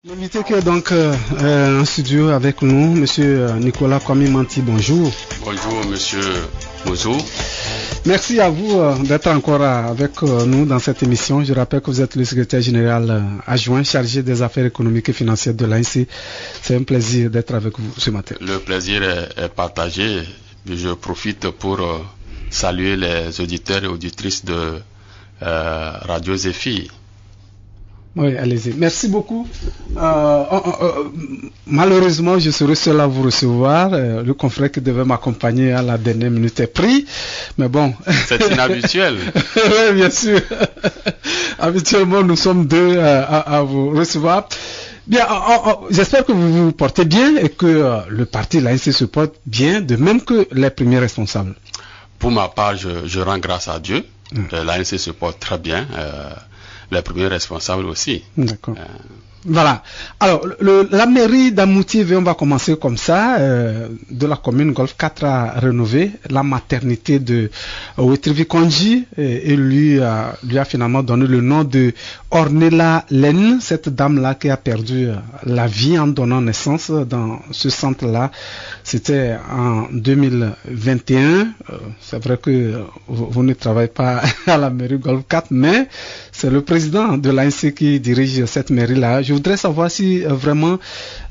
L'invité qui est donc en studio avec nous, Monsieur Nicolas Kwame Manti, bonjour. Bonjour Monsieur Mozo. Merci à vous d'être encore avec nous dans cette émission. Je rappelle que vous êtes le secrétaire général adjoint chargé des affaires économiques et financières de l'ANC. C'est un plaisir d'être avec vous ce matin. Le plaisir est partagé. Je profite pour saluer les auditeurs et auditrices de Radio Zéphyr. Oui, allez-y. Merci beaucoup. Malheureusement, je serai seul à vous recevoir. Le confrère qui devait m'accompagner à la dernière minute est pris. Mais bon. C'est inhabituel. Oui, bien sûr. Habituellement, nous sommes deux à vous recevoir. Bien, j'espère que vous vous portez bien et que le parti l'ANC se porte bien, de même que les premiers responsables. Pour ma part, je rends grâce à Dieu. L'ANC se porte très bien. Les premiers responsables aussi. D'accord. Voilà. Alors, la mairie d'Amoutier, on va commencer comme ça, de la commune Golfe 4 a rénové la maternité de Wetrivi Konji et lui a finalement donné le nom de Ornella Len, cette dame-là qui a perdu la vie en donnant naissance dans ce centre-là. C'était en 2021. C'est vrai que vous ne travaillez pas à la mairie Golfe 4, mais c'est le président de l'ANC qui dirige cette mairie-là. Je voudrais savoir si vraiment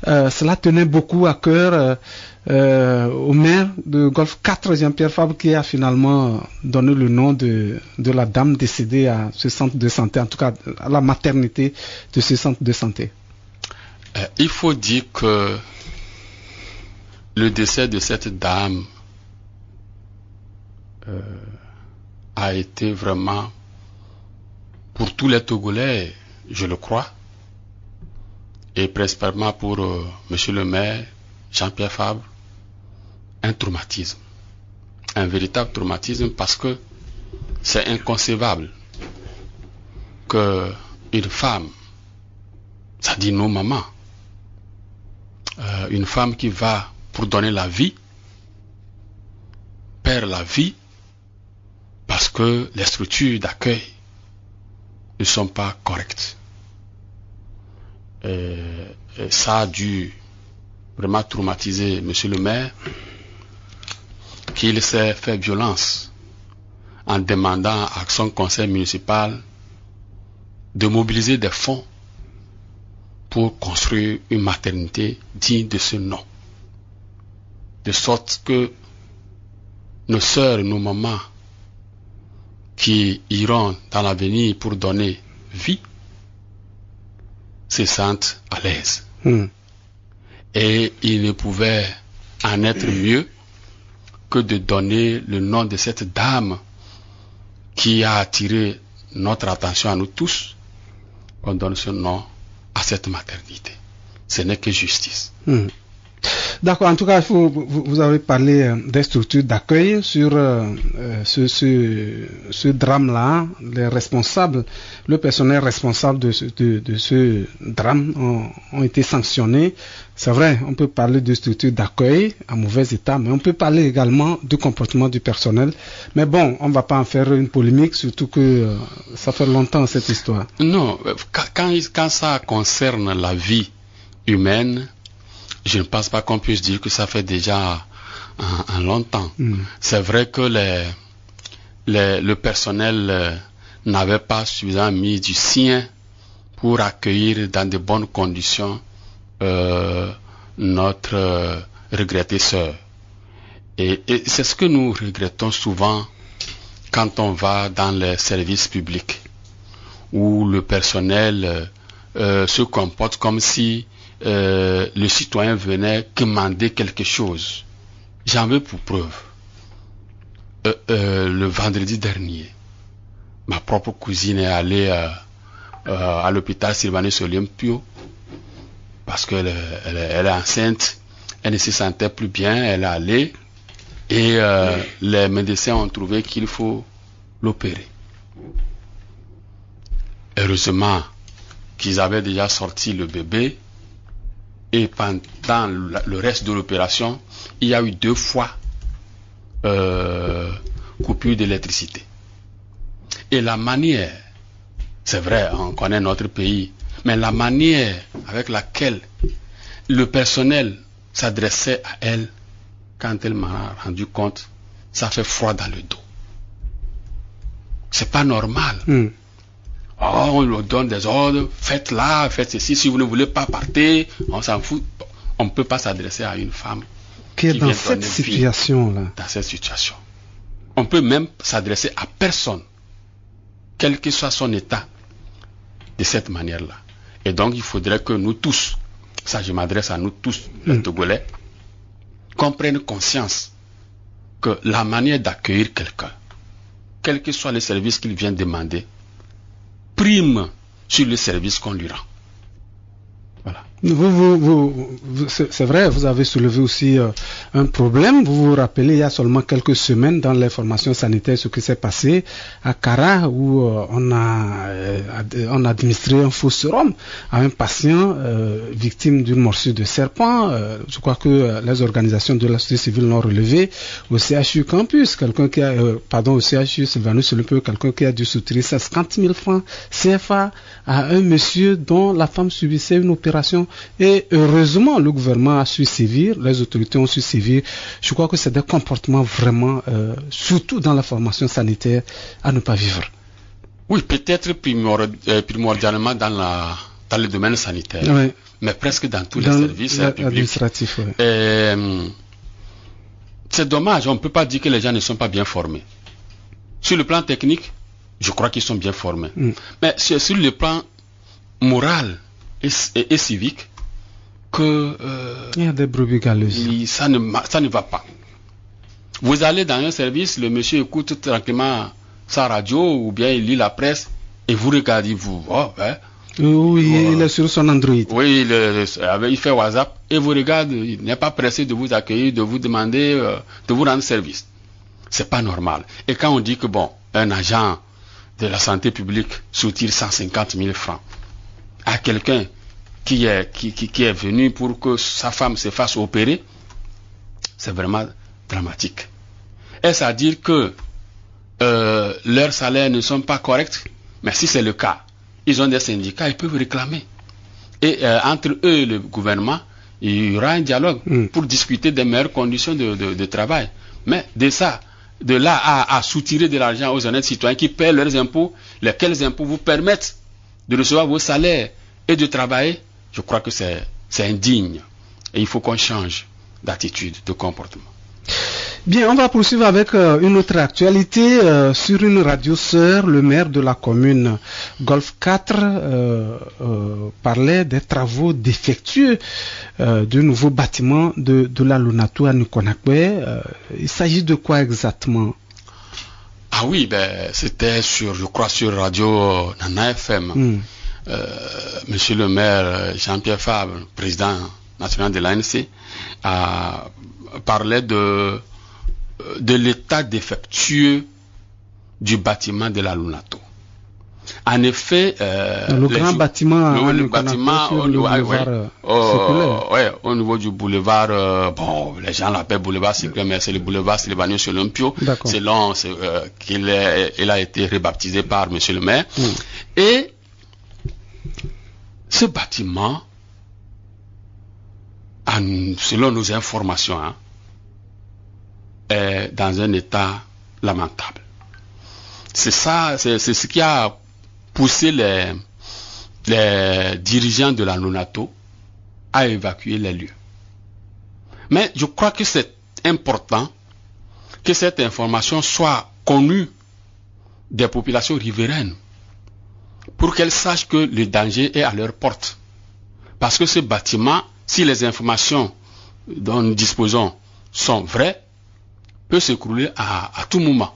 cela tenait beaucoup à cœur au maire de Golfe 4, Jean-Pierre Fabre, qui a finalement donné le nom de la dame décédée à ce centre de santé, en tout cas à la maternité de ce centre de santé. Il faut dire que le décès de cette dame a été vraiment, pour tous les Togolais, je le crois, et principalement pour Monsieur le maire, Jean-Pierre Fabre, un traumatisme. Un véritable traumatisme parce que c'est inconcevable qu'une femme, ça dit nos mamans, une femme qui va pour donner la vie, perd la vie parce que les structures d'accueil ne sont pas correctes. Et ça a dû vraiment traumatiser Monsieur le maire, qu'il s'est fait violence en demandant à son conseil municipal de mobiliser des fonds pour construire une maternité digne de ce nom. De sorte que nos sœurs et nos mamans qui iront dans l'avenir pour donner vie se sentent à l'aise. Et il ne pouvait en être mieux que de donner le nom de cette dame qui a attiré notre attention à nous tous. On donne ce nom à cette maternité. Ce n'est que justice. D'accord, en tout cas, vous avez parlé des structures d'accueil sur ce drame-là. Les responsables, le personnel responsable de ce drame ont été sanctionnés. C'est vrai, on peut parler de structures d'accueil en mauvais état, mais on peut parler également du comportement du personnel. Mais bon, on ne va pas en faire une polémique, surtout que ça fait longtemps cette histoire. Non, quand ça concerne la vie humaine, je ne pense pas qu'on puisse dire que ça fait déjà un longtemps. C'est vrai que le personnel n'avait pas suffisamment mis du sien pour accueillir dans de bonnes conditions notre regrettée sœur. Et c'est ce que nous regrettons souvent quand on va dans les services publics, où le personnel se comporte comme si le citoyen venait demander quelque chose. J'en veux pour preuve. Le vendredi dernier, ma propre cousine est allée à l'hôpital Sylvanus Olympio parce qu'elle est enceinte, elle ne se sentait plus bien, elle est allée et les médecins ont trouvé qu'il faut l'opérer. Heureusement qu'ils avaient déjà sorti le bébé. Et pendant le reste de l'opération, il y a eu 2 fois coupure d'électricité. Et la manière, c'est vrai, on connaît notre pays, Mais la manière avec laquelle le personnel s'adressait à elle, quand elle m'a rendu compte, ça fait froid dans le dos. C'est pas normal. Oh, on lui donne des ordres, faites là, faites ceci, si vous ne voulez pas partir, on s'en fout. On ne peut pas s'adresser à une femme qui est dans cette situation-là. Dans cette situation. On peut même s'adresser à personne, quel que soit son état, de cette manière-là. Et donc, il faudrait que nous tous, ça je m'adresse à nous tous, les Togolais, qu'on prenne conscience que la manière d'accueillir quelqu'un, quel que soit le service qu'il vient demander, prime sur le service qu'on lui rend. Voilà. C'est vrai, vous avez soulevé aussi un problème. Vous vous rappelez, il y a seulement quelques semaines, dans les formations sanitaires, ce qui s'est passé à Kara, où on a administré un faux sérum à un patient victime d'une morsure de serpent. Je crois que les organisations de la société civile l'ont relevé. Au CHU Campus, au CHU Sylvanus, quelqu'un qui a dû soutirer 50 000 francs CFA à un monsieur dont la femme subissait une opération. Et heureusement, le gouvernement a su sévir, les autorités ont su sévir. Je crois que c'est des comportements vraiment, surtout dans la formation sanitaire, à ne pas vivre. Oui, peut-être primordialement dans le domaine sanitaire, oui, mais presque dans tous les services administratifs. Oui. C'est dommage, on ne peut pas dire que les gens ne sont pas bien formés. Sur le plan technique, je crois qu'ils sont bien formés. Mais c'est sur le plan moral et civique que il y a des brebis galeuses. Ça ne va pas. Vous allez dans un service, le monsieur écoute tranquillement sa radio ou bien il lit la presse et vous regardez, il est sur son Android. Oui, il fait WhatsApp et vous regardez, il n'est pas pressé de vous accueillir, de vous demander de vous rendre service. C'est pas normal. Et quand on dit que un agent de la santé publique soutire 150 000 francs à quelqu'un qui est venu pour que sa femme se fasse opérer, c'est vraiment dramatique. Est-ce à dire que leurs salaires ne sont pas corrects? Mais si c'est le cas, ils ont des syndicats, ils peuvent réclamer. Et entre eux et le gouvernement, il y aura un dialogue pour discuter des meilleures conditions de travail. Mais de là à soutirer de l'argent aux honnêtes citoyens qui paient leurs impôts, lesquels impôts vous permettent de recevoir vos salaires et de travailler, je crois que c'est indigne. Et il faut qu'on change d'attitude, de comportement. Bien, on va poursuivre avec une autre actualité. Sur une radio sœur, le maire de la commune Golfe 4 parlait des travaux défectueux du nouveau bâtiment de la Lunato à Nukonakwe. Il s'agit de quoi exactement? Ah oui, c'était je crois sur radio Nana FM. Monsieur le maire Jean-Pierre Fabre, président national de l'ANC, a parlé de l'état défectueux du bachiment de la Lunato. En effet, le grand bâtiment, au niveau du boulevard, les gens l'appellent boulevard Circulaire, mais c'est le boulevard Sylvanus Olympio, selon qu'il a été rebaptisé par monsieur le maire. Et ce bâtiment, selon nos informations, est dans un état lamentable. C'est ce qui a poussé les dirigeants de la Lunato à évacuer les lieux. Mais je crois que c'est important que cette information soit connue des populations riveraines pour qu'elles sachent que le danger est à leur porte. Parce que ce bâtiment, si les informations dont nous disposons sont vraies, peut s'écrouler à tout moment.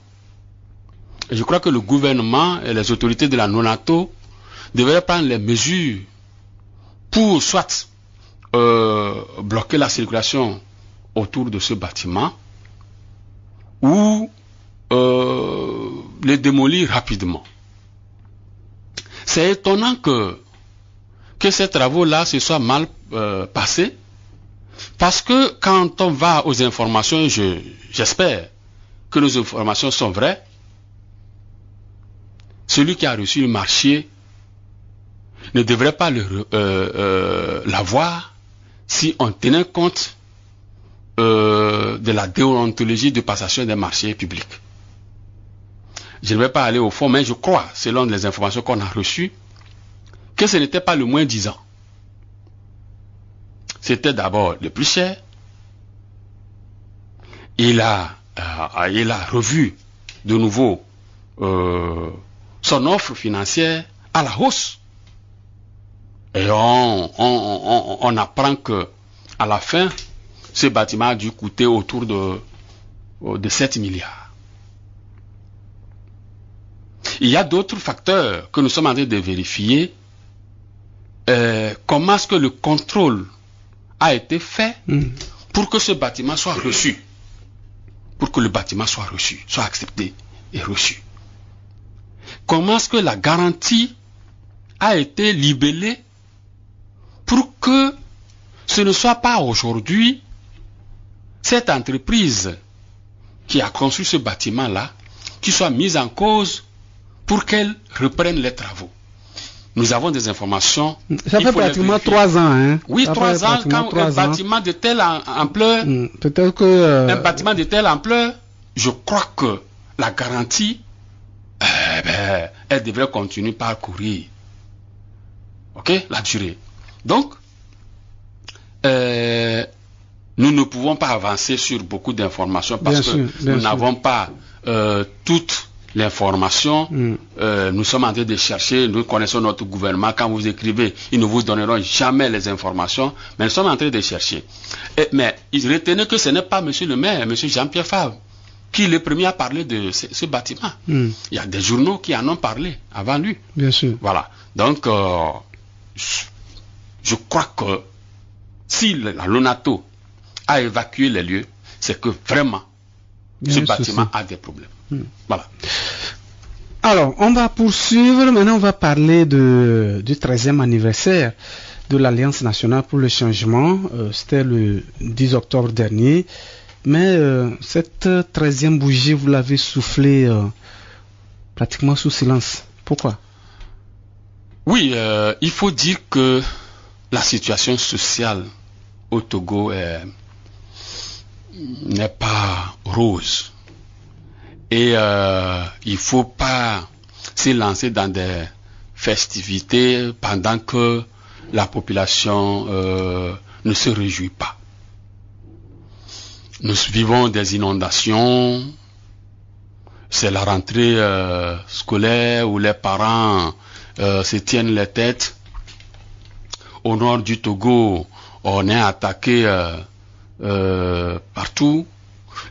Et je crois que le gouvernement et les autorités de la Lunato devraient prendre les mesures pour soit bloquer la circulation autour de ce bâtiment ou les démolir rapidement. C'est étonnant que ces travaux-là se soient mal passés, parce que quand on va aux informations, j'espère que nos informations sont vraies, celui qui a reçu le marché ne devrait pas l'avoir si on tenait compte de la déontologie de passation des marchés publics. Je ne vais pas aller au fond, mais je crois, selon les informations qu'on a reçues, que ce n'était pas le moins disant. C'était d'abord le plus cher. Il a revu de nouveau son offre financière à la hausse. Et on apprend que à la fin, ce bâtiment a dû coûter autour de 7 milliards. Il y a d'autres facteurs que nous sommes en train de vérifier. Comment est-ce que le contrôle a été fait pour que ce bâtiment soit reçu, pour que le bâtiment soit reçu, soit accepté et reçu. Comment est-ce que la garantie a été libellée pour que ce ne soit pas aujourd'hui cette entreprise qui a construit ce bâtiment-là qui soit mise en cause pour qu'elle reprenne les travaux. Nous avons des informations. Ça fait pratiquement 3 ans. Hein? Oui, 3 ans, quand un bâtiment de telle ampleur, peut-être que un bâtiment de telle ampleur, je crois que la garantie, elle devrait continuer par courir. Ok, la durée. Donc, nous ne pouvons pas avancer sur beaucoup d'informations parce que nous n'avons pas toute l'information. Nous sommes en train de chercher, nous connaissons notre gouvernement. Quand vous écrivez, ils ne vous donneront jamais les informations, mais nous sommes en train de chercher. Mais retenez que ce n'est pas monsieur le maire, monsieur Jean-Pierre Favre, qui est le premier à parler de ce bâtiment. Il y a des journaux qui en ont parlé avant lui. Bien sûr. Voilà. Donc, je crois que si la Lonato a évacué les lieux, c'est que vraiment, ce bâtiment a des problèmes. Voilà. Alors, on va poursuivre. Maintenant, on va parler du 13e anniversaire de l'Alliance nationale pour le changement. C'était le 10 octobre dernier. Mais cette 13e bougie, vous l'avez soufflée pratiquement sous silence. Pourquoi? Oui, il faut dire que la situation sociale au Togo n'est pas rose. Et il ne faut pas se lancer dans des festivités pendant que la population ne se réjouit pas. Nous vivons des inondations, c'est la rentrée scolaire où les parents se tiennent les têtes. Au nord du Togo, on est attaqué partout.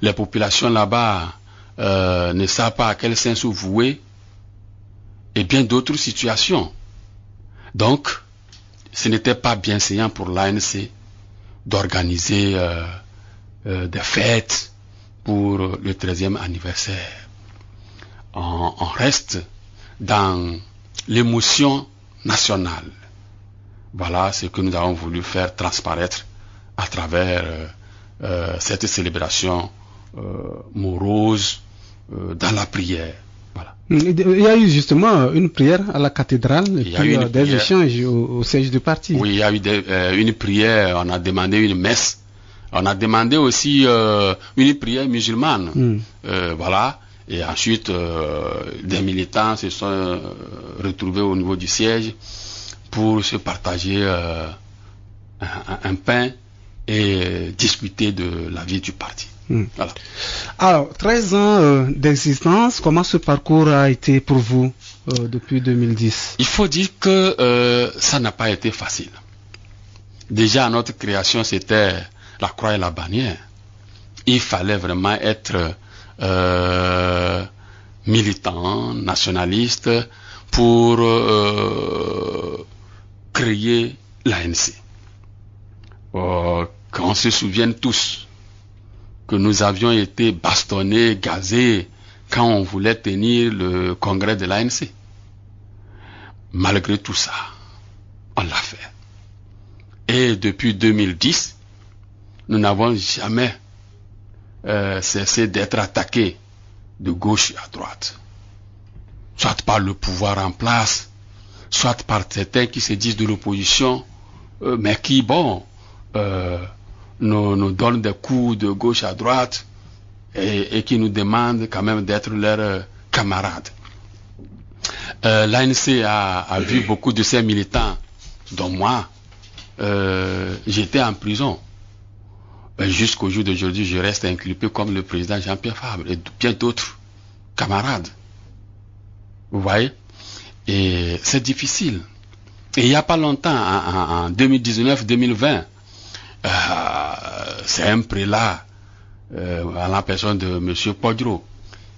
Les populations là-bas ne savent pas à quel sens se vouer. Et bien d'autres situations. Donc, ce n'était pas bienséant pour l'ANC d'organiser des fêtes pour le 13e anniversaire. On reste dans l'émotion nationale. Voilà ce que nous avons voulu faire transparaître à travers cette célébration morose dans la prière. Voilà. Il y a eu justement une prière à la cathédrale et puis des échanges au siège du parti. Oui, il y a eu une prière, on a demandé une messe. On a demandé aussi une prière musulmane. Voilà. Et ensuite, des militants se sont retrouvés au niveau du siège pour se partager un pain et discuter de la vie du parti. Voilà. Alors, 13 ans d'existence, comment ce parcours a été pour vous depuis 2010? Il faut dire que ça n'a pas été facile. Déjà, à notre création, c'était la croix et la bannière. Il fallait vraiment être militant, nationaliste pour créer l'ANC. Qu'on se souvienne tous que nous avions été bastonnés, gazés quand on voulait tenir le congrès de l'ANC. Malgré tout ça, on l'a fait. Et depuis 2010, nous n'avons jamais cessé d'être attaqués de gauche à droite. Soit par le pouvoir en place, soit par certains qui se disent de l'opposition, mais qui, nous donnent des coups de gauche à droite et qui nous demandent quand même d'être leurs camarades. L'ANC a vu beaucoup de ces militants, dont moi, j'étais en prison. Jusqu'au jour d'aujourd'hui, je reste inculpé comme le président Jean-Pierre Fabre et bien d'autres camarades. Vous voyez? Et c'est difficile. Et il n'y a pas longtemps, en 2019-2020, c'est un prélat, à la personne de M. Podro,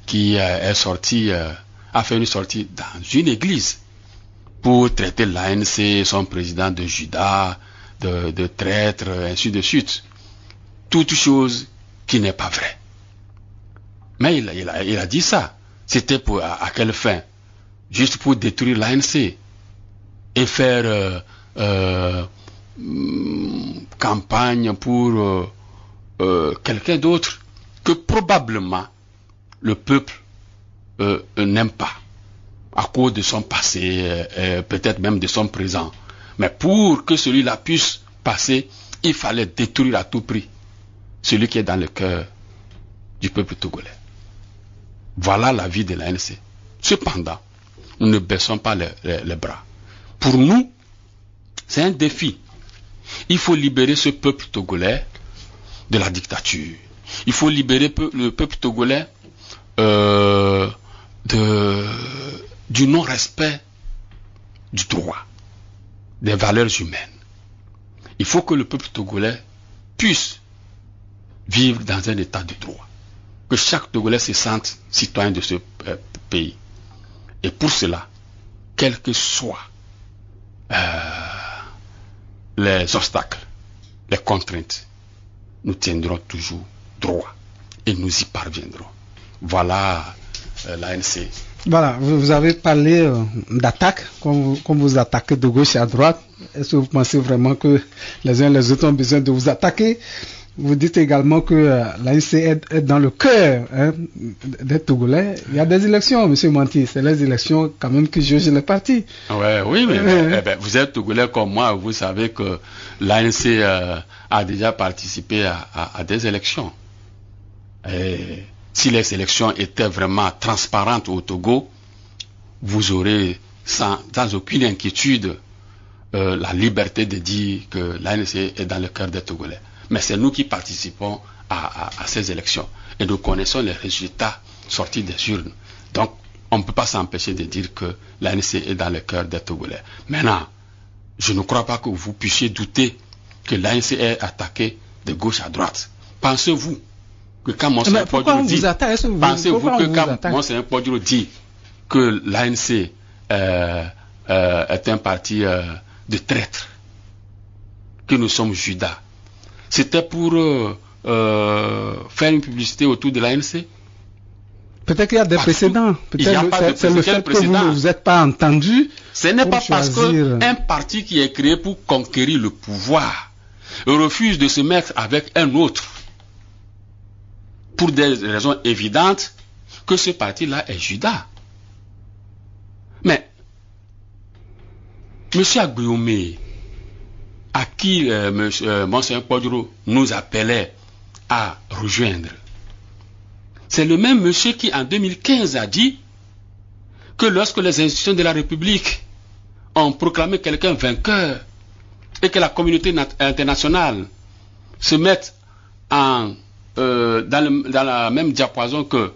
qui est sorti, a fait une sortie dans une église pour traiter l'ANC, son président de Judas, de traître, ainsi de suite. Toute chose qui n'est pas vraie. Mais il a dit ça. C'était à quelle fin? Juste pour détruire l'ANC et faire campagne pour quelqu'un d'autre que probablement le peuple n'aime pas à cause de son passé, peut-être même de son présent. Mais pour que celui-là puisse passer, il fallait détruire à tout prix celui qui est dans le cœur du peuple togolais. Voilà la vie de l'ANC. Cependant, nous ne baissons pas les bras. Pour nous, c'est un défi. Il faut libérer ce peuple togolais de la dictature. Il faut libérer le peuple togolais du non-respect du droit, des valeurs humaines. Il faut que le peuple togolais puisse vivre dans un état de droit. Que chaque Togolais se sente citoyen de ce pays. Et pour cela, quels que soient les obstacles, les contraintes, nous tiendrons toujours droit et nous y parviendrons. Voilà l'ANC. Voilà, vous avez parlé d'attaque, comme vous attaquez de gauche à droite. Est-ce que vous pensez vraiment que les uns et les autres ont besoin de vous attaquer? Vous dites également que l'ANC est dans le cœur des Togolais. Il y a des élections, M. Manti. C'est les élections quand même qui jugent les partis. Oui, mais vous êtes Togolais comme moi. Vous savez que l'ANC a déjà participé à des élections. Et si les élections étaient vraiment transparentes au Togo, vous aurez sans aucune inquiétude la liberté de dire que l'ANC est dans le cœur des Togolais. Mais c'est nous qui participons à ces élections. Et nous connaissons les résultats sortis des urnes. Donc, on ne peut pas s'empêcher de dire que l'ANC est dans le cœur des Togolais. Maintenant, je ne crois pas que vous puissiez douter que l'ANC est attaqué de gauche à droite. Pensez-vous que quand Monseigneur Podro dit que l'ANC est un parti de traîtres, que nous sommes Judas, c'était pour faire une publicité autour de l'ANC? Peut-être qu'il y a des précédents. Peut-être c'est le fait que vous ne vous êtes pas entendu. Ce n'est pas parce qu'un parti qui est créé pour conquérir le pouvoir refuse de se mettre avec un autre pour des raisons évidentes que ce parti-là est Judas. Mais M. Agbouyoumé, à qui Monseigneur Podro nous appelait à rejoindre, c'est le même monsieur qui en 2015 a dit que lorsque les institutions de la République ont proclamé quelqu'un vainqueur et que la communauté internationale se mette dans la même diapason que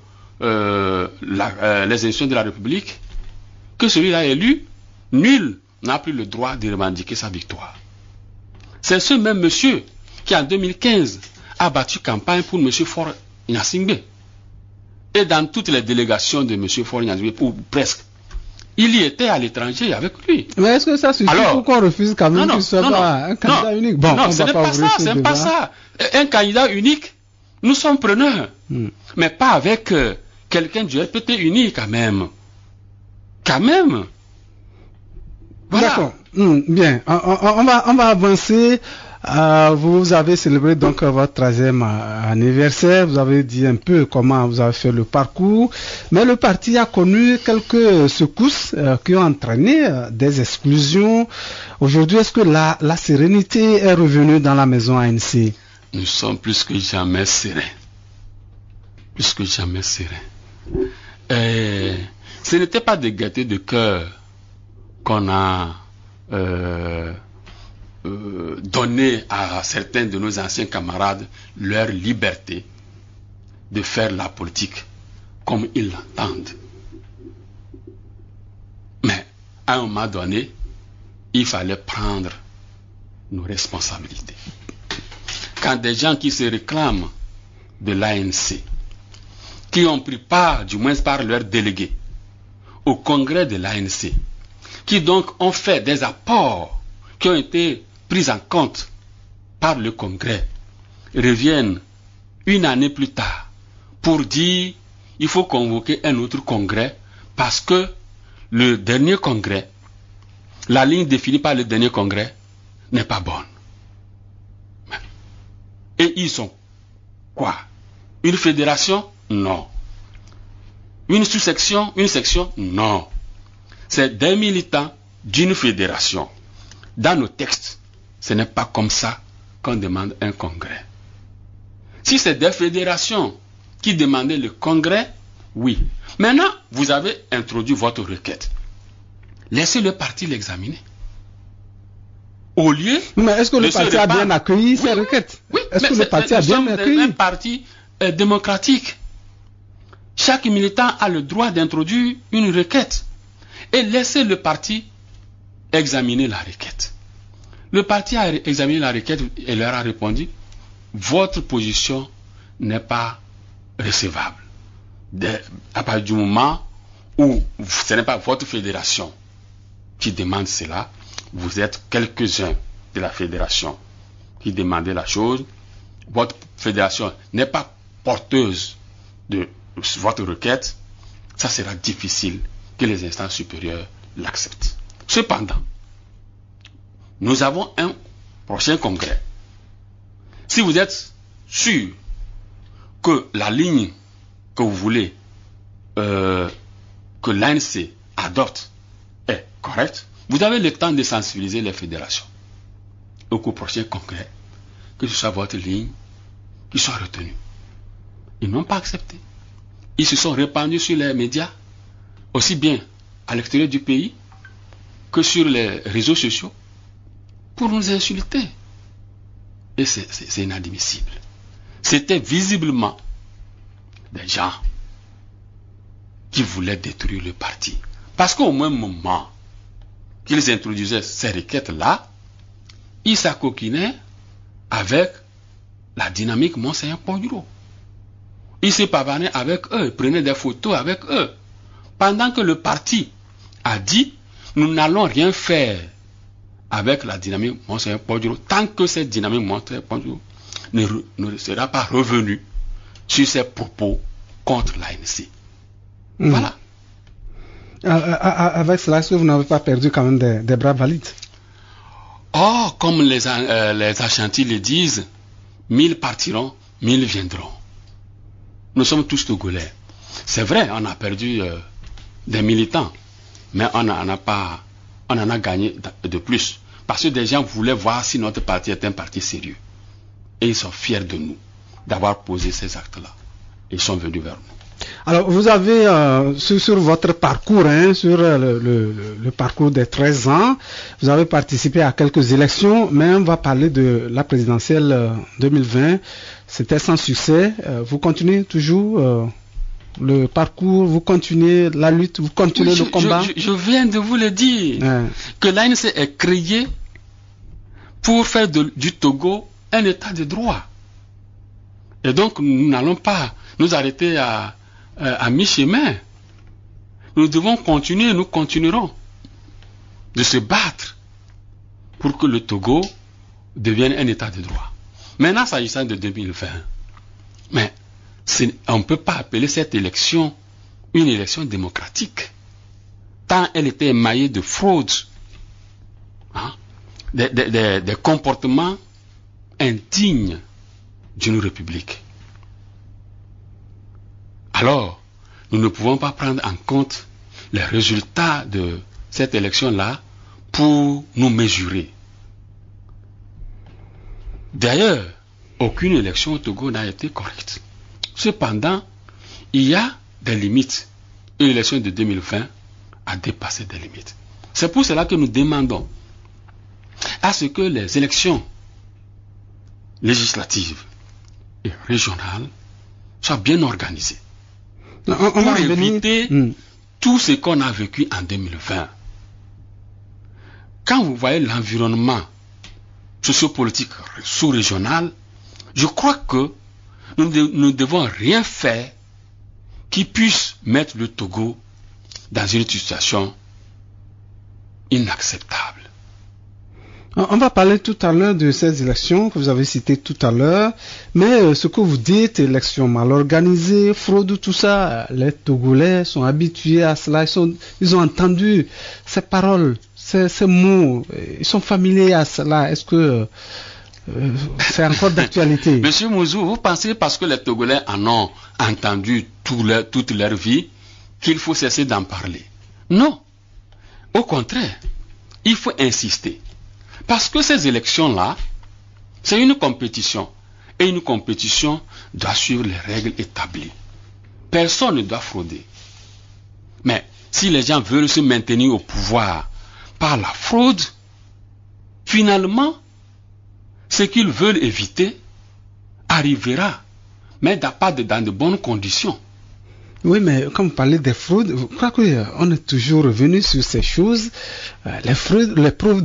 les institutions de la République, que celui-là élu, nul n'a plus le droit de revendiquer sa victoire. C'est ce même monsieur qui en 2015 a battu campagne pour M. Faure Gnassingbé. Et dans toutes les délégations de M. Faure Gnassingbé, ou presque, il y était à l'étranger avec lui. Mais est-ce que ça suffit pour qu'on refuse quand même qu'il soit un candidat unique? Bon, non, ce n'est pas ça, c'est pas ça. Un candidat unique, nous sommes preneurs. Mais pas avec quelqu'un du RPT uni quand même. Quand même. Voilà. D'accord. Bien. On va avancer Vous avez célébré donc votre 13e anniversaire. Vous avez dit un peu comment vous avez fait le parcours. Mais le parti a connu quelques secousses qui ont entraîné des exclusions. Aujourd'hui, est-ce que la sérénité est revenue dans la maison ANC? Nous sommes plus que jamais sereins. Plus que jamais sereins. Ce n'était pas de gaieté de cœur qu'on a donné à certains de nos anciens camarades leur liberté de faire la politique comme ils l'entendent. Mais à un moment donné, il fallait prendre nos responsabilités. Quand des gens qui se réclament de l'ANC, qui ont pris part, du moins par leurs délégués, au congrès de l'ANC, qui donc ont fait des apports qui ont été pris en compte par le congrès, reviennent une année plus tard pour dire il faut convoquer un autre congrès parce que le dernier congrès, la ligne définie par le dernier congrès n'est pas bonne. Et ils sont quoi? Une fédération? Non. Une sous-section? Une section? Non. C'est des militants d'une fédération. Dans nos textes, ce n'est pas comme ça qu'on demande un congrès. Si c'est des fédérations qui demandaient le congrès, oui. Maintenant, vous avez introduit votre requête. Laissez le parti l'examiner. Au lieu. Mais est-ce que le parti a bien accueilli ces requêtes? Oui, est-ce que le parti a bien accueilli? Un parti démocratique. Chaque militant a le droit d'introduire une requête. Et laissez le parti examiner la requête. Le parti a examiné la requête et leur a répondu: votre position n'est pas recevable. À partir du moment où ce n'est pas votre fédération qui demande cela, vous êtes quelques-uns de la fédération qui demandez la chose, votre fédération n'est pas porteuse de votre requête, ça sera difficile que les instances supérieures l'acceptent. Cependant, nous avons un prochain congrès. Si vous êtes sûr que la ligne que vous voulez que l'ANC adopte est correcte, vous avez le temps de sensibiliser les fédérations. Donc au prochain congrès, que ce soit votre ligne qui soit retenue. Ils n'ont pas accepté. Ils se sont répandus sur les médias, aussi bien à l'extérieur du pays que sur les réseaux sociaux, pour nous insulter. Et c'est inadmissible. C'était visiblement des gens qui voulaient détruire le parti. Parce qu'au même moment qu'ils introduisaient ces requêtes-là, ils s'acoquinaient avec la dynamique Monseigneur Poduro. Ils se pavanaient avec eux, prenaient des photos avec eux. Pendant que le parti a dit, nous n'allons rien faire avec la dynamique Monseigneur Poduro tant que cette dynamique Monseigneur Poduro ne sera pas revenue sur ses propos contre l'ANC. Voilà. Avec cela, est-ce que vous n'avez pas perdu quand même des bras valides? Oh, comme les Ashantis le disent, 1000 partiront, 1000 viendront. Nous sommes tous Togolais. C'est vrai, on a perdu des militants, mais on en a gagné de plus. Parce que des gens voulaient voir si notre parti est un parti sérieux. Et ils sont fiers de nous, d'avoir posé ces actes-là. Ils sont venus vers nous. Alors, vous avez, sur votre parcours, sur le parcours des 13 ans, vous avez participé à quelques élections, mais on va parler de la présidentielle 2020. C'était sans succès. Vous continuez toujours le parcours, vous continuez la lutte, vous continuez le combat. Je viens de vous le dire, que l'ANC est créée pour faire du Togo un état de droit. Et donc, nous n'allons pas nous arrêter à mi-chemin. Nous devons continuer, nous continuerons de se battre pour que le Togo devienne un état de droit. Maintenant, s'agissant de 2020, mais on ne peut pas appeler cette élection une élection démocratique, tant elle était émaillée de fraudes, des comportements indigne d'une république. Alors, nous ne pouvons pas prendre en compte les résultats de cette élection-là pour nous mesurer. D'ailleurs, aucune élection au Togo n'a été correcte. Cependant, il y a des limites. Une élection de 2020 a dépassé des limites. C'est pour cela que nous demandons à ce que les élections législatives et régionales soient bien organisées. Pour éviter tout ce qu'on a vécu en 2020. Quand vous voyez l'environnement sociopolitique sous-régional, je crois que nous ne devons rien faire qui puisse mettre le Togo dans une situation inacceptable. On va parler tout à l'heure de ces élections que vous avez citées tout à l'heure, mais ce que vous dites, élections mal organisées, fraude, tout ça, les Togolais sont habitués à cela, ils ont entendu ces paroles, ces mots, ils sont familiers à cela. Est-ce que c'est encore d'actualité? Monsieur Mouzou, vous pensez parce que les Togolais en ont entendu toute leur vie qu'il faut cesser d'en parler? Non. Au contraire, il faut insister. Parce que ces élections-là, c'est une compétition. Et une compétition doit suivre les règles établies. Personne ne doit frauder. Mais si les gens veulent se maintenir au pouvoir par la fraude, finalement, ce qu'ils veulent éviter arrivera, mais pas dans de bonnes conditions. Oui, mais comme vous parlez des fraudes, je crois qu'on est toujours revenu sur ces choses. Les preuves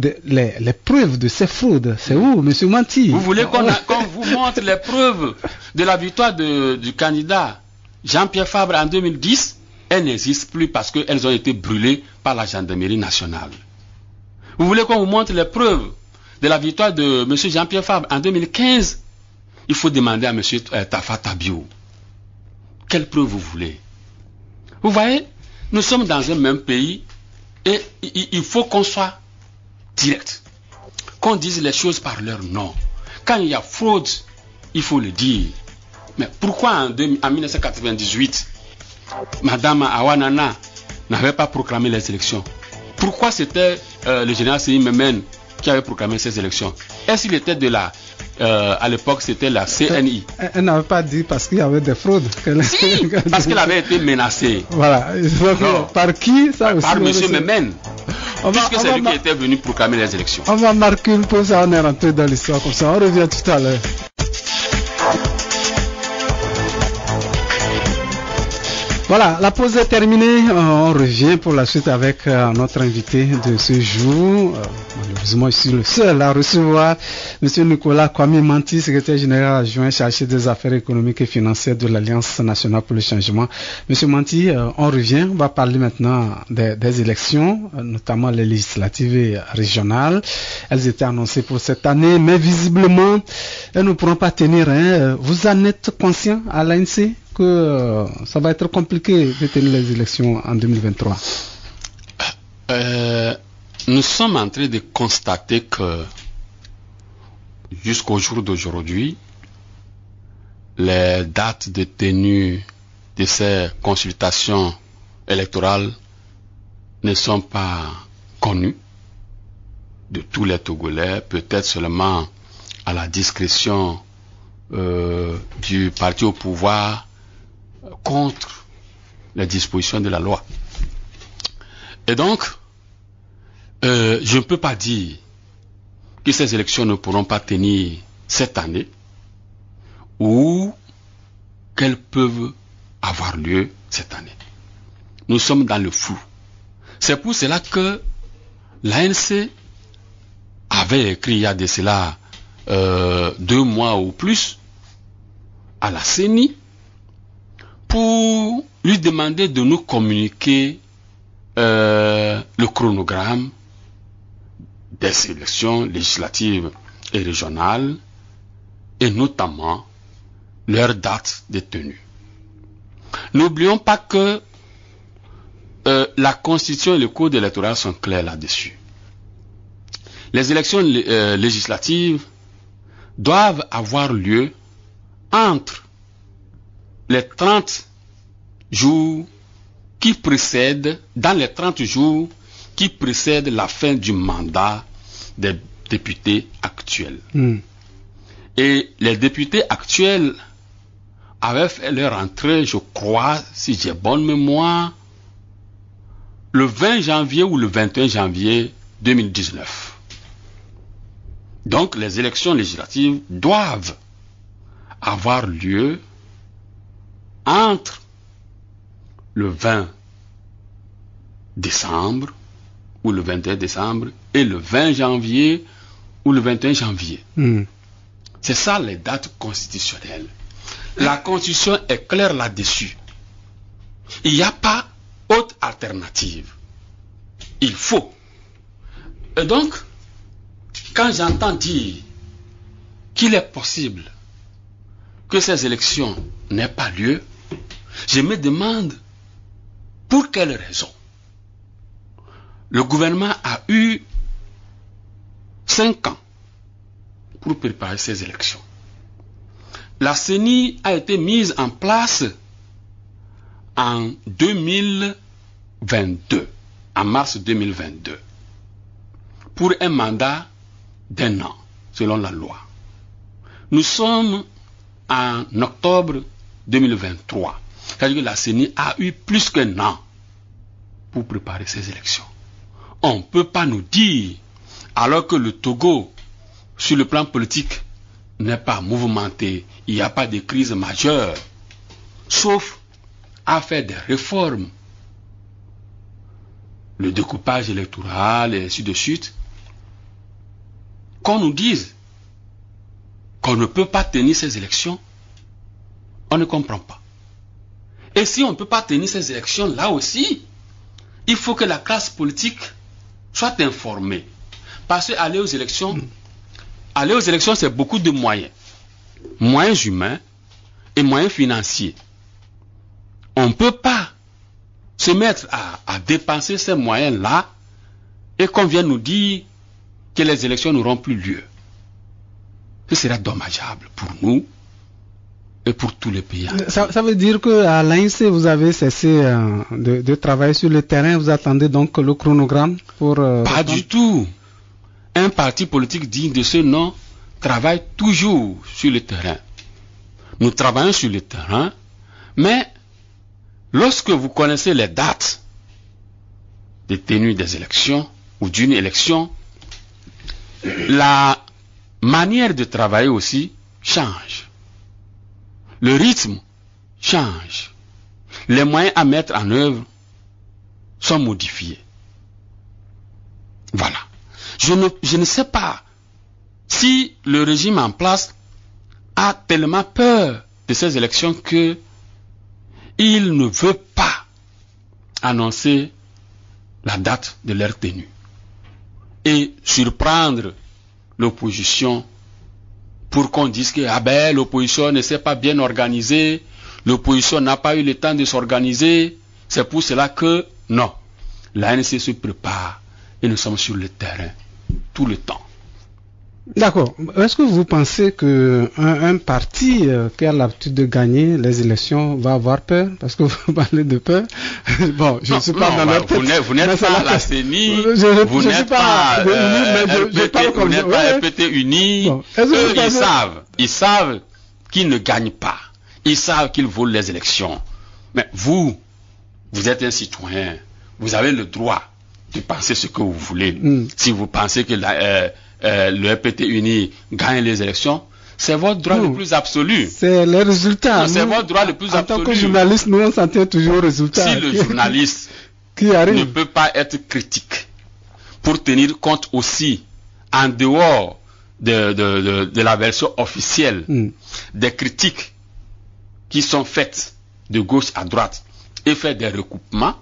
de ces fraudes, c'est où, M. Manti? Vous voulez qu'on vous montre les preuves de la victoire du candidat Jean-Pierre Fabre en 2010? Elles n'existent plus parce qu'elles ont été brûlées par la gendarmerie nationale. Vous voulez qu'on vous montre les preuves de la victoire de M. Jean-Pierre Fabre en 2015? Il faut demander à M. Tafa Tabiou. Quelles preuves vous voulez? Vous voyez, nous sommes dans un même pays et il faut qu'on soit direct. Qu'on dise les choses par leur nom. Quand il y a fraude, il faut le dire. Mais pourquoi en 1998, Madame Awanana n'avait pas proclamé les élections? Pourquoi c'était le général Séhi Memen qui avait proclamé ces élections? Est-ce qu'il était à l'époque, c'était la CNI. Elle n'avait pas dit parce qu'il y avait des fraudes. Si, parce qu'elle avait été menacée. Voilà. Par qui ça aussi? Par M. Memen. Puisque c'est lui qui était venu proclamer les élections. On va marquer une pause, on est rentré dans l'histoire comme ça. On revient tout à l'heure. Voilà, la pause est terminée. On revient pour la suite avec notre invité de ce jour. Malheureusement, je suis le seul à recevoir M. Nicolas Kwame Manti, secrétaire général adjoint chargé des affaires économiques et financières de l'Alliance nationale pour le changement. M. Manti, on revient. On va parler maintenant des élections, notamment les législatives et régionales. Elles étaient annoncées pour cette année, mais visiblement, elles ne pourront pas tenir. Vous en êtes conscient à l'ANC que ça va être compliqué de tenir les élections en 2023? Nous sommes en train de constater que jusqu'au jour d'aujourd'hui, les dates de tenue de ces consultations électorales ne sont pas connues de tous les Togolais, peut-être seulement à la discrétion du parti au pouvoir contre les dispositions de la loi. Et donc, je ne peux pas dire que ces élections ne pourront pas tenir cette année ou qu'elles peuvent avoir lieu cette année. Nous sommes dans le flou. C'est pour cela que l'ANC avait écrit il y a de cela 2 mois ou plus à la CENI pour lui demander de nous communiquer le chronogramme des élections législatives et régionales et notamment leur date de tenue. N'oublions pas que la Constitution et le Code électoral sont clairs là-dessus. Les élections législatives doivent avoir lieu entre les 30 jours qui précèdent, dans les 30 jours qui précèdent la fin du mandat des députés actuels. Et les députés actuels avaient fait leur entrée, je crois, si j'ai bonne mémoire, le 20 janvier ou le 21 janvier 2019. Donc les élections législatives doivent avoir lieu entre le 20 décembre ou le 21 décembre et le 20 janvier ou le 21 janvier. C'est ça les dates constitutionnelles. La Constitution est claire là-dessus. Il n'y a pas autre alternative. Il faut. Et donc, quand j'entends dire qu'il est possible que ces élections n'aient pas lieu, je me demande pour quelle raison. Le gouvernement a eu 5 ans pour préparer ces élections. La CENI a été mise en place en 2022, en mars 2022, pour un mandat d'1 an, selon la loi. Nous sommes en octobre 2023. C'est-à-dire que la CENI a eu plus qu'1 an pour préparer ces élections. On ne peut pas nous dire, alors que le Togo, sur le plan politique, n'est pas mouvementé, il n'y a pas de crise majeure, sauf à faire des réformes, le découpage électoral et ainsi de suite, qu'on nous dise qu'on ne peut pas tenir ces élections, on ne comprend pas. Et si on ne peut pas tenir ces élections, là aussi, il faut que la classe politique soit informée. Parce qu'aller aux élections, c'est beaucoup de moyens. Moyens humains et moyens financiers. On ne peut pas se mettre à dépenser ces moyens-là et qu'on vienne nous dire que les élections n'auront plus lieu. Ce serait dommageable pour nous et pour tous les pays. Ça veut dire qu'à l'ANC, vous avez cessé de travailler sur le terrain. Vous attendez donc le chronogramme pour... Pas du tout. Un parti politique digne de ce nom travaille toujours sur le terrain. Nous travaillons sur le terrain, mais lorsque vous connaissez les dates de tenue des élections ou d'une élection, la manière de travailler aussi change. Le rythme change. Les moyens à mettre en œuvre sont modifiés. Voilà. Je ne sais pas si le régime en place a tellement peur de ces élections que il ne veut pas annoncer la date de leur tenue et surprendre l'opposition pour qu'on dise que l'opposition ne s'est pas bien organisée, l'opposition n'a pas eu le temps de s'organiser. C'est pour cela que non, l'ANC se prépare et nous sommes sur le terrain tout le temps. D'accord. Est-ce que vous pensez qu'un parti qui a l'habitude de gagner les élections va avoir peur? Parce que vous parlez de peur. Bon, je ne suis pas dans leur tête. Vous n'êtes pas la CENI, vous n'êtes pas RPT Uni. Eux, ils savent qu'ils ne gagnent pas. Ils savent qu'ils volent les élections. Mais vous êtes un citoyen. Vous avez le droit de penser ce que vous voulez. Si vous pensez que le RPT Uni gagne les élections, c'est votre droit le plus absolu. C'est le résultat. C'est votre droit le plus absolu. En tant que journaliste, nous on s'en tient toujours au résultat. Si le journaliste qui arrive ne peut pas être critique pour tenir compte aussi, en dehors de la version officielle, des critiques qui sont faites de gauche à droite et faire des recoupements,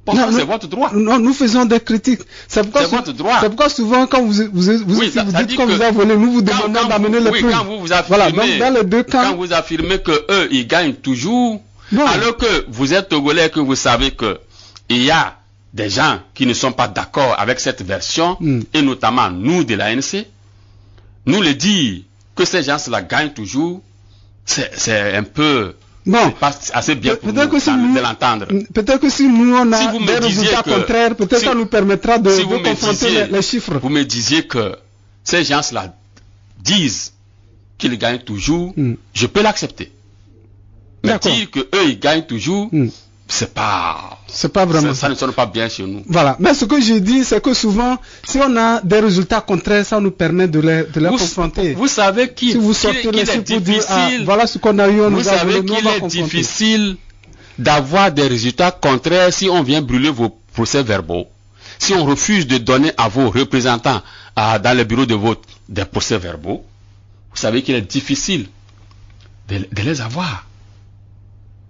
c'est votre droit. Non, nous faisons des critiques. C'est votre droit. C'est pourquoi souvent, quand vous dites qu'on vous a volé, nous vous demandons d'amener les preuves. Quand vous affirmez, donc dans les deux cas, quand vous affirmez que eux, ils gagnent toujours, alors que vous êtes Togolais, que vous savez que il y a des gens qui ne sont pas d'accord avec cette version, et notamment nous de l'ANC, nous le dire que ces gens-là gagnent toujours, c'est un peu... Bon, c'est pas assez bien pour nous de l'entendre. Peut-être que si nous on a Si vous des me disiez résultats que- contraires, peut-être si- ça nous permettra de, si vous de me confronter disiez- les chiffres. Vous me disiez que ces gens-là disent qu'ils gagnent toujours, je peux l'accepter. Mais D'accord. dire qu'eux, ils gagnent toujours, Hmm. c'est pas vraiment ça ne sonne pas bien chez nous. Voilà. Mais ce que je dis, c'est que souvent, si on a des résultats contraires, ça nous permet de les confronter. Vous savez Si vous sortez les est chiffres pour dire, ah, difficile, voilà ce qu'on a eu, on vous nous a savez volé, nous, on qu'il va est confronter. difficile d'avoir des résultats contraires si on vient brûler vos procès-verbaux, si on refuse de donner à vos représentants dans le bureau de vote des procès-verbaux. Vous savez qu'il est difficile de les avoir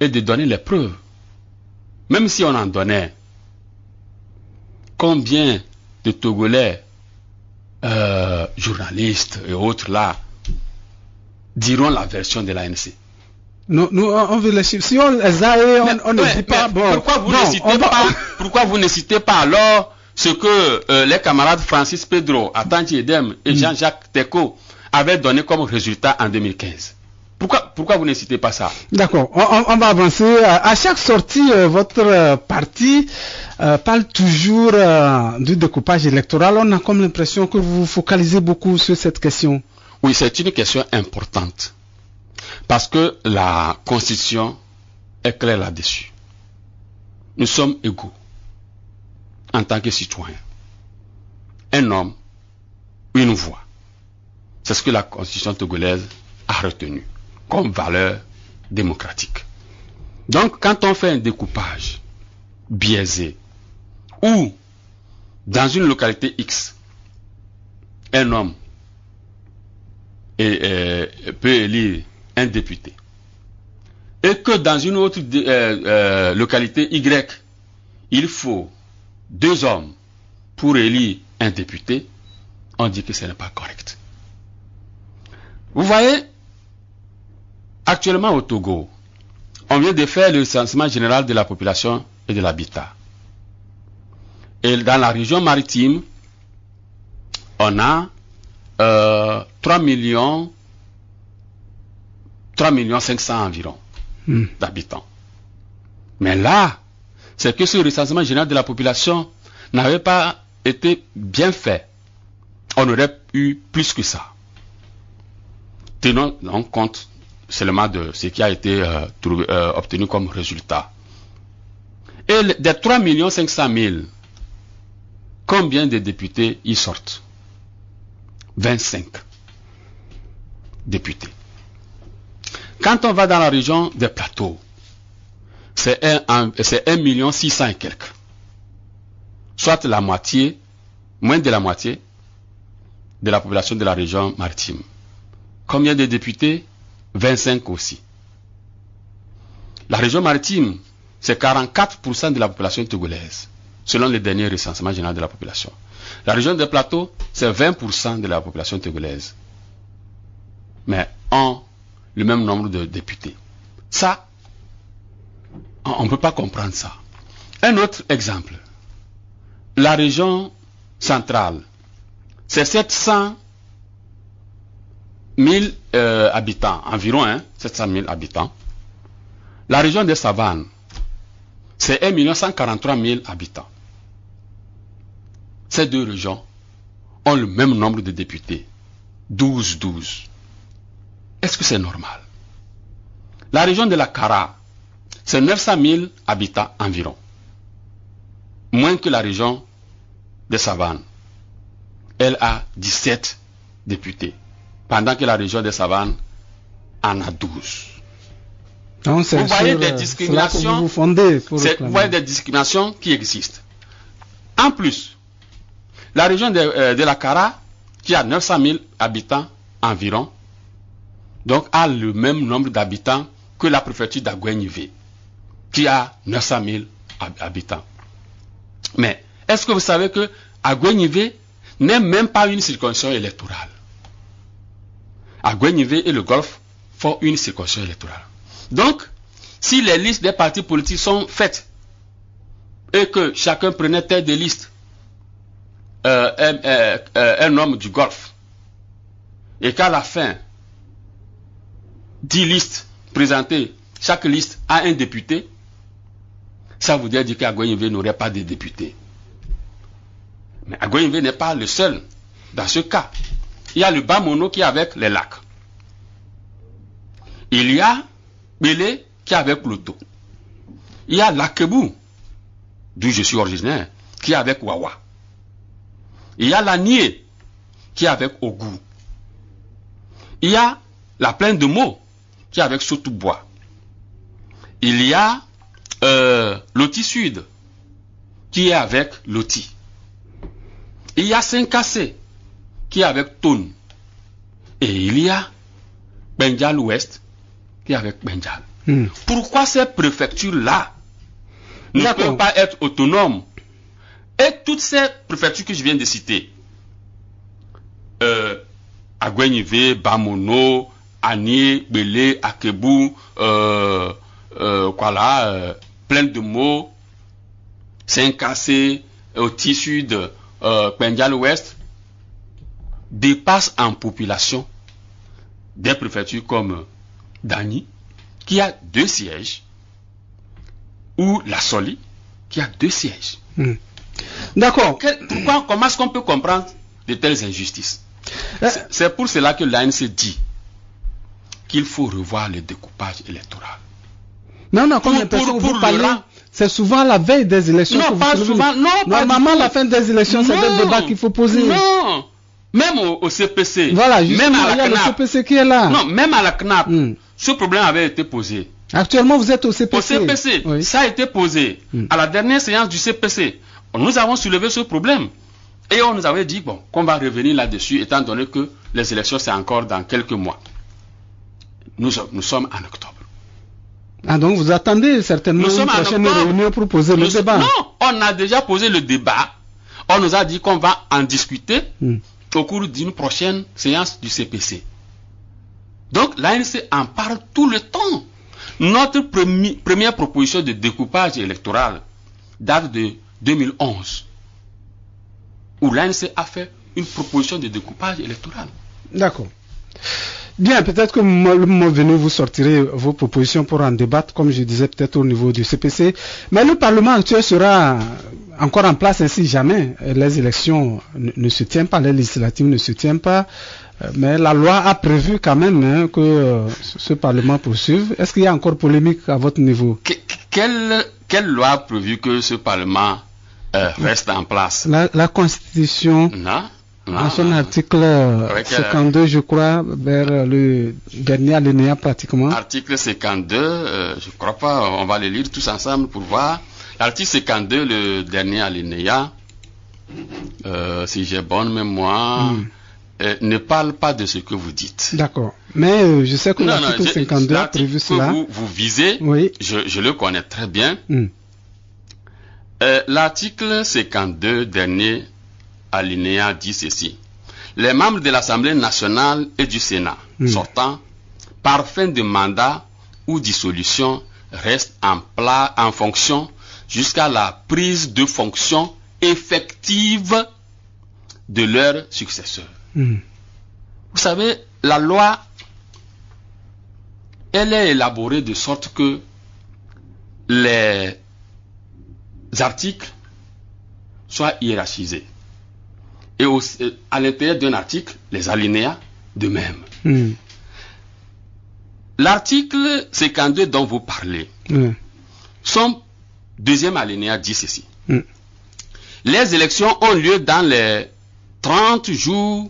et de donner les preuves. Même si on en donnait, combien de Togolais, journalistes et autres là, diront la version de l'ANC? Nous, on veut les chiffres. Si on les a et on ne dit pas, bon. Pourquoi vous, bon, ne citez pas, pourquoi vous ne citez pas alors ce que les camarades Francis Pedro, Atanji Edem et Jean-Jacques Teko avaient donné comme résultat en 2015? Pourquoi vous ne citez pas ça? D'accord, on va avancer. À chaque sortie, votre parti parle toujours du découpage électoral. On a comme l'impression que vous vous focalisez beaucoup sur cette question. Oui, c'est une question importante. Parce que la Constitution est claire là-dessus. Nous sommes égaux en tant que citoyens. Un homme, une voix. C'est ce que la Constitution togolaise a retenu comme valeur démocratique. Donc, quand on fait un découpage biaisé, ou dans une localité X, un homme peut élire un député, et que dans une autre localité Y, il faut 2 hommes pour élire un député, on dit que ce n'est pas correct. Vous voyez, actuellement au Togo, on vient de faire le recensement général de la population et de l'habitat. Et dans la région maritime, on a 3 millions 500 environ d'habitants. Mais là, c'est que ce recensement général de la population n'avait pas été bien fait. On aurait eu plus que ça. Tenons donc compte seulement de ce qui a été obtenu comme résultat. Et des 3 500 000, combien de députés y sortent? 25 députés. Quand on va dans la région des plateaux, c'est 1 600 000 et quelques. Soit la moitié, moins de la moitié de la population de la région maritime. Combien de députés? 25 aussi. La région maritime, c'est 44% de la population togolaise, selon le dernier recensement général de la population. La région des plateaux, c'est 20% de la population togolaise. Mais ont le même nombre de députés. Ça, on ne peut pas comprendre ça. Un autre exemple. La région centrale, c'est 700 000 habitants, environ 700 000 habitants. La région des savanes, c'est 1 143 000 habitants. Ces deux régions ont le même nombre de députés, 12. Est-ce que c'est normal? La région de la Kara, c'est 900 000 habitants environ, moins que la région des savanes. Elle a 17 députés, pendant que la région des savanes en a 12. Non, vous voyez des discriminations, vous voyez des discriminations qui existent. En plus, la région de la Kara, qui a 900 000 habitants environ, donc a le même nombre d'habitants que la préfecture d'Agouenivé, qui a 900 000 habitants. Mais est-ce que vous savez que Agouenivé n'est même pas une circonscription électorale? Agouenivé et le Golfe font une circonscription électorale. Donc, si les listes des partis politiques sont faites et que chacun prenait tête de liste un homme du Golfe, et qu'à la fin, 10 listes présentées, chaque liste a un député, ça voudrait dire qu'Agoyinve n'aurait pas de député. Mais Agoyinve n'est pas le seul dans ce cas. Il y a le Bamono qui est avec les lacs. Il y a Belé qui est avec Loto. Il y a l'Akebu, d'où je suis originaire, qui est avec Wawa. Il y a la Nié, qui est avec Ogou. Il y a la plaine de Mo, qui est avec Sotubois. Il y a Loti Sud, qui est avec Loti. Il y a Saint-Cassé, qui est avec Tone. Et il y a Benjal Ouest, qui est avec Benjal. Pourquoi ces préfectures-là ne peuvent pas être autonomes? Et toutes ces préfectures que je viens de citer, Aguenive, Bamono, Anié, Belé, Akebu, Plaine de Mo, Saint-Cassé, Loti Sud, Benjal Ouest, dépassent en population des préfectures comme Dani, qui a 2 sièges, ou la Soli, qui a 2 sièges. D'accord. Comment est-ce qu'on peut comprendre de telles injustices? C'est pour cela que l'ANC dit qu'il faut revoir le découpage électoral. Non, comme l'impression que vous parlez, c'est souvent la veille des élections. Non, pas souvent. Non, normalement, la fin des élections, c'est le débat qu'il faut poser. Non, même au CPC. Voilà, même à la CNAP. Le CPC qui est là. Non, même à la CNAP, ce problème avait été posé. Actuellement, vous êtes au CPC. Au CPC, oui. Ça a été posé. À la dernière séance du CPC, nous avons soulevé ce problème. Et on nous avait dit qu'on va revenir là-dessus, étant donné que les élections, c'est encore dans quelques mois. Nous sommes en octobre. Ah, donc vous attendez certainement une prochaine réunion pour poser le débat? Non, on a déjà posé le débat. On nous a dit qu'on va en discuter au cours d'une prochaine séance du CPC. Donc l'ANC en parle tout le temps. Notre première proposition de découpage électoral date de 2011, où l'ANC a fait une proposition de découpage électoral. D'accord. Bien, peut-être que le moment venu, vous sortirez vos propositions pour en débattre, comme je disais, peut-être au niveau du CPC. Mais le Parlement actuel sera encore en place si jamais les élections ne se tiennent pas, les législatives ne se tiennent pas. Mais la loi a prévu quand même que ce Parlement poursuive. Est-ce qu'il y a encore polémique à votre niveau? Quelle loi a prévu que ce Parlement reste en place? La Constitution. En son article 52, je crois, vers le dernier alinéa pratiquement. Article 52, je crois pas, on va le lire tous ensemble pour voir. L'article 52, le dernier alinéa, si j'ai bonne mémoire, ne parle pas de ce que vous dites. D'accord. Mais je sais que l'article 52 a prévu cela. Vous visez, oui. Je le connais très bien. L'article 52, dernier alinéa dit ceci: les membres de l'Assemblée nationale et du Sénat sortant, par fin de mandat ou dissolution, restent en fonction jusqu'à la prise de fonction effective de leurs successeurs. Vous savez, la loi, elle est élaborée de sorte que les articles soient hiérarchisés. Et à l'intérieur d'un article, les alinéas de même. L'article 52 dont vous parlez, son deuxième alinéa dit ceci: les élections ont lieu dans les 30 jours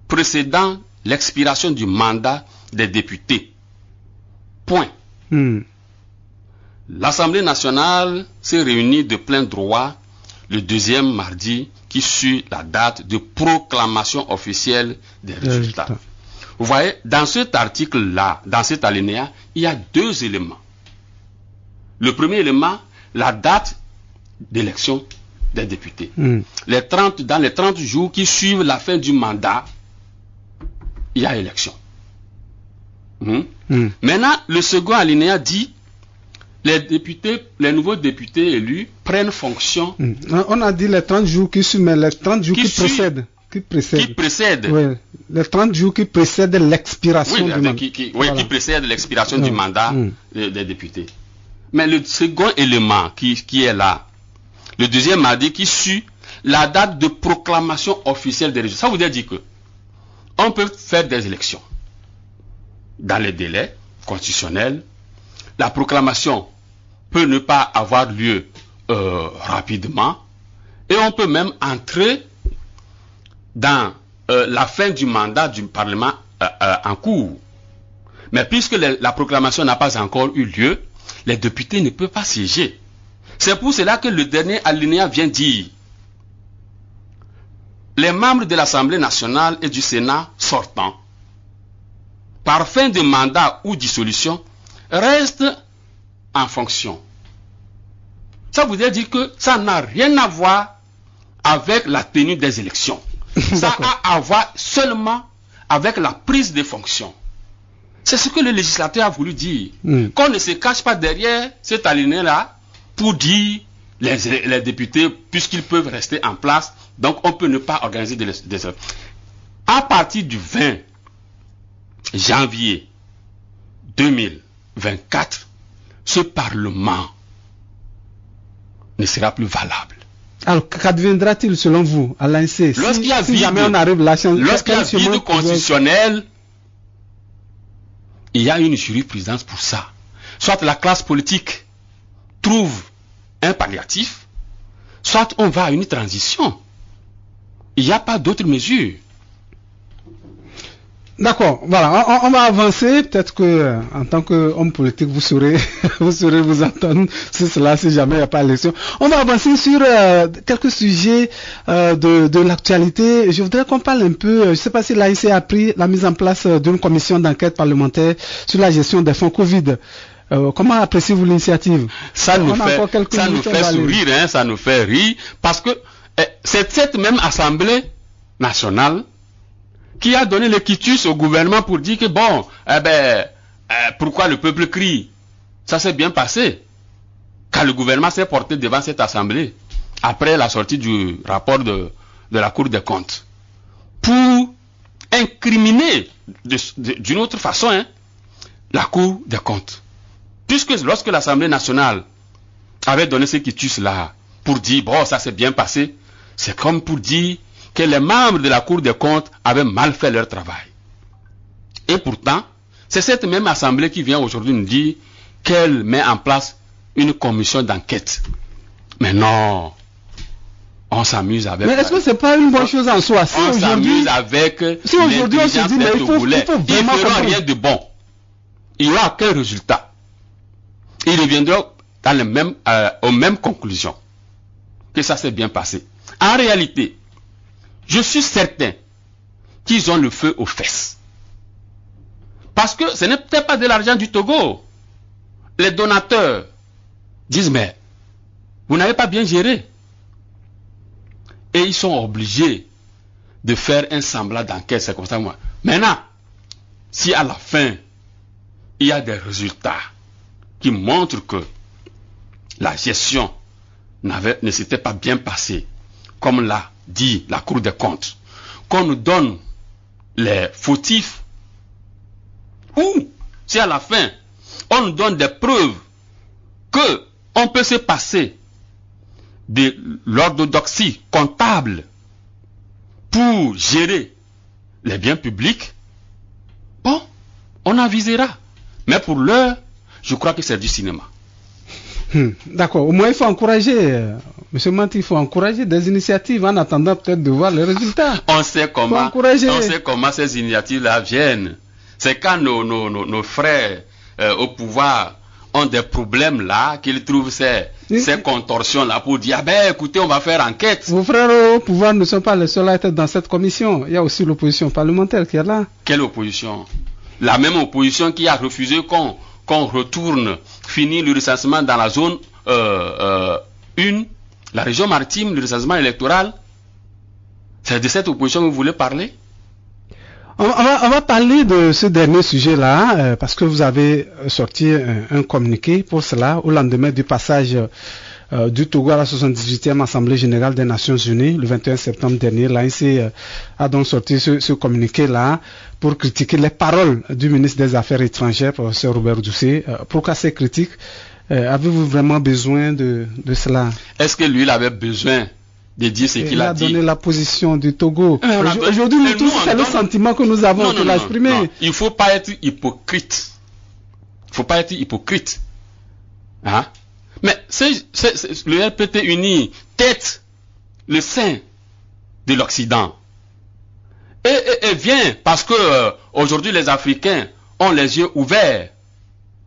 précédant l'expiration du mandat des députés. Point. L'Assemblée nationale s'est réunie de plein droit le deuxième mardi qui suit la date de proclamation officielle des résultats. Vous voyez, dans cet article-là, dans cet alinéa, il y a 2 éléments. Le premier élément, la date d'élection des députés. Dans les 30 jours qui suivent la fin du mandat, il y a élection. Maintenant, le second alinéa dit: les nouveaux députés élus prennent fonction. On a dit les 30 jours qui suivent, mais les 30 jours qui précèdent. qui précèdent. Qui précèdent. Oui, les 30 jours qui précèdent l'expiration du mandat. Qui précèdent l'expiration du mandat des députés. Mais le second élément qui est là, le deuxième mardi qui suit la date de proclamation officielle des résultats. Ça voudrait dire que on peut faire des élections dans les délais constitutionnels. La proclamation peut ne pas avoir lieu rapidement et on peut même entrer dans la fin du mandat du Parlement en cours. Mais puisque la proclamation n'a pas encore eu lieu, les députés ne peuvent pas siéger. C'est pour cela que le dernier alinéa vient dire: les membres de l'Assemblée nationale et du Sénat sortants, par fin de mandat ou dissolution, restent en fonction. Ça voudrait dire que ça n'a rien à voir avec la tenue des élections. Ça a à voir seulement avec la prise de fonction. C'est ce que le législateur a voulu dire. Qu'on ne se cache pas derrière cet alinéa-là pour dire les députés, puisqu'ils peuvent rester en place, donc on peut ne pas organiser des élections. À partir du 20 janvier 2024, ce Parlement ne sera plus valable. Alors, qu'adviendra-t-il selon vous à l'ANC lorsqu'il y a vide constitutionnel, il y a une jurisprudence pour ça. Soit la classe politique trouve un palliatif, soit on va à une transition. Il n'y a pas d'autre mesure. D'accord, voilà, on va avancer. Peut-être que en tant qu'homme politique, vous saurez vous entendre sur cela si jamais il n'y a pas d'élection. On va avancer sur quelques sujets de l'actualité. Je voudrais qu'on parle un peu, je ne sais pas si l'ANC a pris la mise en place d'une commission d'enquête parlementaire sur la gestion des fonds Covid. Comment appréciez-vous l'initiative? Ça nous fait sourire, hein, ça nous fait rire, parce que c'est cette même Assemblée nationale qui a donné le quitus au gouvernement pour dire que bon, pourquoi le peuple crie? Ça s'est bien passé. Quand le gouvernement s'est porté devant cette assemblée, après la sortie du rapport de la Cour des comptes, pour incriminer d'une autre façon la Cour des comptes. Puisque lorsque l'Assemblée nationale avait donné ce quitus-là, pour dire bon, ça s'est bien passé, c'est comme pour dire que les membres de la Cour des comptes avaient mal fait leur travail. Et pourtant, c'est cette même assemblée qui vient aujourd'hui nous dire qu'elle met en place une commission d'enquête. Mais non, on s'amuse avec... Mais est-ce que c'est pas une bonne chose en soi? On s'amuse avec... Si aujourd'hui on se dit, mais il faut vraiment... Ils feront rien de bon. Il n'y aura aucun résultat. Ils reviendront dans aux mêmes conclusions. Que ça s'est bien passé. En réalité, je suis certain qu'ils ont le feu aux fesses. Parce que ce n'est peut-être pas de l'argent du Togo. Les donateurs disent, mais vous n'avez pas bien géré. Et ils sont obligés de faire un semblant d'enquête. C'est comme ça, moi. Maintenant, si à la fin, il y a des résultats qui montrent que la gestion ne s'était pas bien passée, comme l'a dit la Cour des comptes, qu'on nous donne les fautifs, ou si à la fin on nous donne des preuves que on peut se passer de l'orthodoxie comptable pour gérer les biens publics, bon, on avisera. Mais pour l'heure, je crois que c'est du cinéma. D'accord. Au moins, il faut encourager, Monsieur Manti, il faut encourager des initiatives en attendant peut-être de voir les résultats. On sait comment ces initiatives-là viennent. C'est quand nos frères au pouvoir ont des problèmes là, qu'ils trouvent ces contorsions-là pour dire, écoutez, on va faire enquête. Vos frères au pouvoir ne sont pas les seuls à être dans cette commission. Il y a aussi l'opposition parlementaire qui est là. Quelle opposition? La même opposition qui a refusé qu'on retourne finir le recensement dans la zone 1, la région maritime, le recensement électoral. C'est de cette opposition que vous voulez parler? On va parler de ce dernier sujet-là, parce que vous avez sorti un communiqué pour cela, au lendemain du passage du Togo à la 78e Assemblée générale des Nations Unies, le 21 septembre dernier. L'ANC a donc sorti ce communiqué-là pour critiquer les paroles du ministre des Affaires étrangères, professeur Robert Doucet. Pourquoi ces critiques? Avez-vous vraiment besoin de cela? Est-ce que lui, il avait besoin de dire ce qu'il a dit? Il a donné la position du Togo. Aujourd'hui, nous tous, c'est le sentiment que nous avons pour l'exprimer. Il ne faut pas être hypocrite. Il ne faut pas être hypocrite. Hein? Mais le RPT uni tête le sein de l'Occident. Et vient parce que aujourd'hui les Africains ont les yeux ouverts,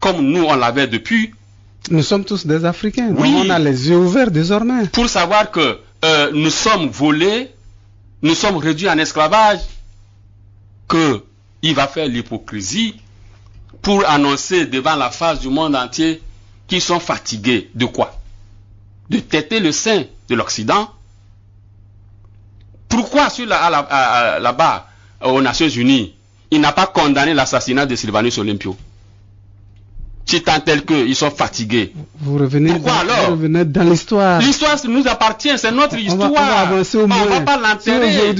comme nous on l'avait depuis. Nous sommes tous des Africains. Oui. On a les yeux ouverts désormais. Pour savoir que nous sommes volés, nous sommes réduits en esclavage, qu'il va faire l'hypocrisie pour annoncer devant la face du monde entier qu'ils sont fatigués. De quoi? De têter le sein de l'Occident. Pourquoi là-bas, aux Nations Unies, il n'a pas condamné l'assassinat de Sylvanus Olympio? Si tant tel qu'ils sont fatigués. Vous revenez dans l'histoire. L'histoire nous appartient, c'est notre histoire. On va avancer au moins. On va pas l'enterrer.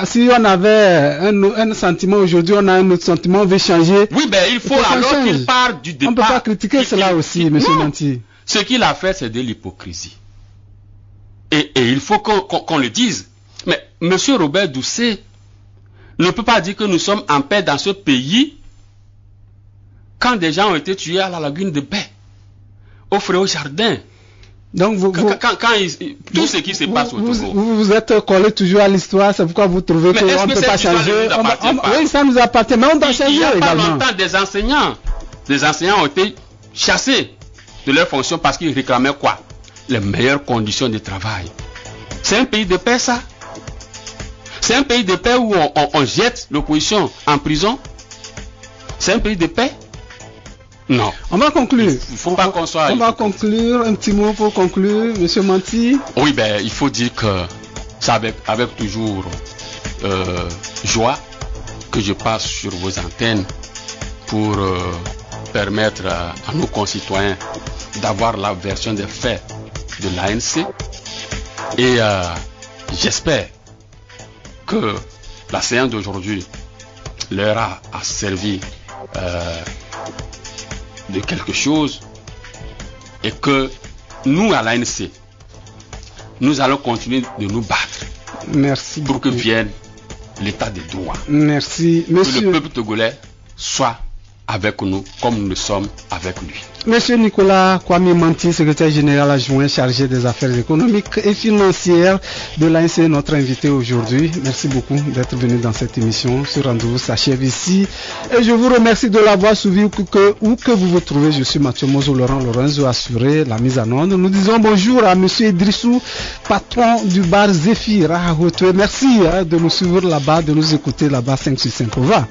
Si on avait un sentiment aujourd'hui, on a un autre sentiment, on veut changer. Oui, ben il faut alors qu'il parte du départ. On ne peut pas critiquer cela aussi, M. Manti. Ce qu'il a fait, c'est de l'hypocrisie. Et il faut qu'on le dise. Mais M. Robert Doucet ne peut pas dire que nous sommes en paix dans ce pays quand des gens ont été tués à la lagune de Baie, au Fréau Jardin. Donc tout ce qui se passe au Togo. Vous êtes collé toujours à l'histoire, c'est pourquoi vous trouvez qu'on ne peut pas changer. Oui, ça nous appartient, mais on doit changer également. Il n'y a pas longtemps, des enseignants ont été chassés de leur fonction parce qu'ils réclamaient quoi? Les meilleures conditions de travail. C'est un pays de paix, ça? C'est un pays de paix où on jette l'opposition en prison? C'est un pays de paix? Non. On va conclure. Il faut pas qu'on soit. On va conclure. Un petit mot pour conclure, Monsieur Manti. Oui, ben il faut dire que c'est avec toujours joie que je passe sur vos antennes pour permettre à nos concitoyens d'avoir la version des faits de l'ANC. Et j'espère que la séance d'aujourd'hui leur a servi de quelque chose et que nous à l'ANC nous allons continuer de nous battre. Merci pour que vienne l'état de droit. Merci, monsieur. Que le peuple togolais soit avec nous comme nous le sommes avec lui. Monsieur Nicolas Kwame Manti, secrétaire général adjoint chargé des affaires économiques et financières de l'ANC, notre invité aujourd'hui. Merci beaucoup d'être venu dans cette émission. Ce rendez-vous s'achève ici. Et je vous remercie de l'avoir suivi où que vous vous trouvez. Je suis Mathieu Mozo, Laurent Lorenzo assuré la mise en onde. Nous disons bonjour à monsieur Idrissou, patron du bar Zéphir à Haute. Merci de nous suivre là-bas, de nous écouter là-bas 5 sur 5. Au revoir.